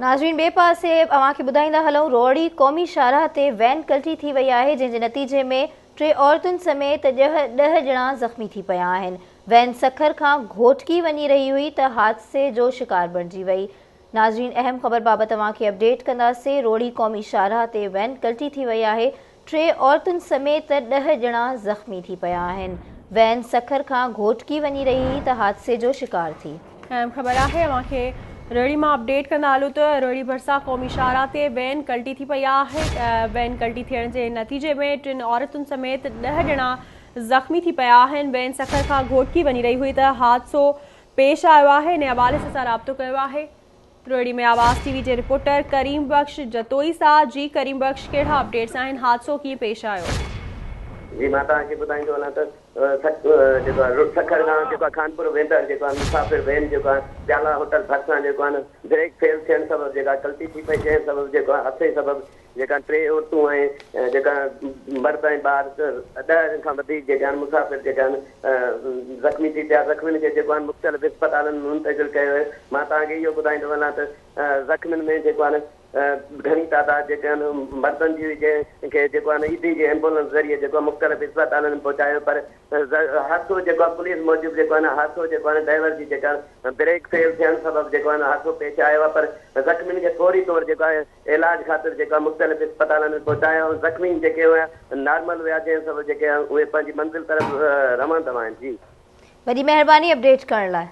नाज़रीन ॿिए पासे अव्हांखे ॿुधाईंदा हलूं रोहड़ी क़ौमी शाहराह ते वैन कल्टी थी वई आहे, जंहिंजे नतीजे में 3 औरतुनि समेत 10 ॼणा ज़ख़्मी थी पिया आहिनि। वैन सखर खां घोटकी वञी रही हुई त हादसे जो शिकार बणिजी वई। नाज़रीन अहम ख़बर बाबति तव्हांखे अपडेट कंदासीं। रोहड़ी क़ौमी शाहराह ते वैन कल्टी थी वई आहे, 3 औरतुनि समेत 10 ॼणा ज़ख़्मी थी पिया आहिनि। वैन सखर खां घोटकी वञी रही हुई त हादसे जो शिकार थी। अहम ख़बर आहे अव्हांखे रोहड़ी मां अपडेट कंदा हलूं त रोहड़ी भरिसां क़ौमी शाहराह ते वैन कल्टी थी पई आहे। वैन कल्टी थियण जे नतीजे में 3 औरतुनि समेत 10 ॼणा ज़ख़्मी थी पिया आहिनि। वैन सखर खां घोटकी वञी रही हुई त हादसो पेश आयो आहे। इन हवाले से असां राब्तो कयो आहे रोहड़ी में आवाज़ टीवी जे रिपोर्टर करीम बख्श जतोई सां। जी करीम बख्श, कहिड़ा अपडेट्स आहिनि, हादसो कीअं पेश आयो? जी मां तव्हांखे ॿुधाईंदो वञा त सखर खां खानपुर वेंदड़ मुसाफ़िर वैन प्याला होटल भरिसां ब्रेक फेल थियण सबबु गलती थी पई। जंहिं सबबु हादसे सबबु 3 औरतूं ऐं मर्द ऐं ॿार 10 खां वधीक मुसाफ़िर ज़ख़्मी थी पिया। ज़ख़्मियुनि खे मुख़्तलिफ़ अस्पतालनि में मुंतक़िल कयो आहे। मां तव्हांखे इहो ॿुधाईंदो वञा त ज़ख़्मियुनि में घणी तादाद मर्दनि जी हुई, जंहिंखे ईदी जी एम्बुलेंस ज़रिए मुख़्तलिफ़ अस्पतालनि में पहुचायो। पर हादसो पुलिस मूजिबि हादसो ड्राइवर जी ब्रेक फेल थियण सबबु हादसो पेश आयो आहे। पर ज़ख़्मियुनि खे फौरी तौर इलाज ख़ातिर मुख़्तलिफ़ अस्पतालनि में पहुचायो। ज़ख़्मी जेके हुआ नॉर्मल हुआ, जंहिं सबबु उहे पंहिंजी मंज़िल तरफ़ रवंदा आहिनि। जी वॾी महिरबानी अपडेट करण लाइ।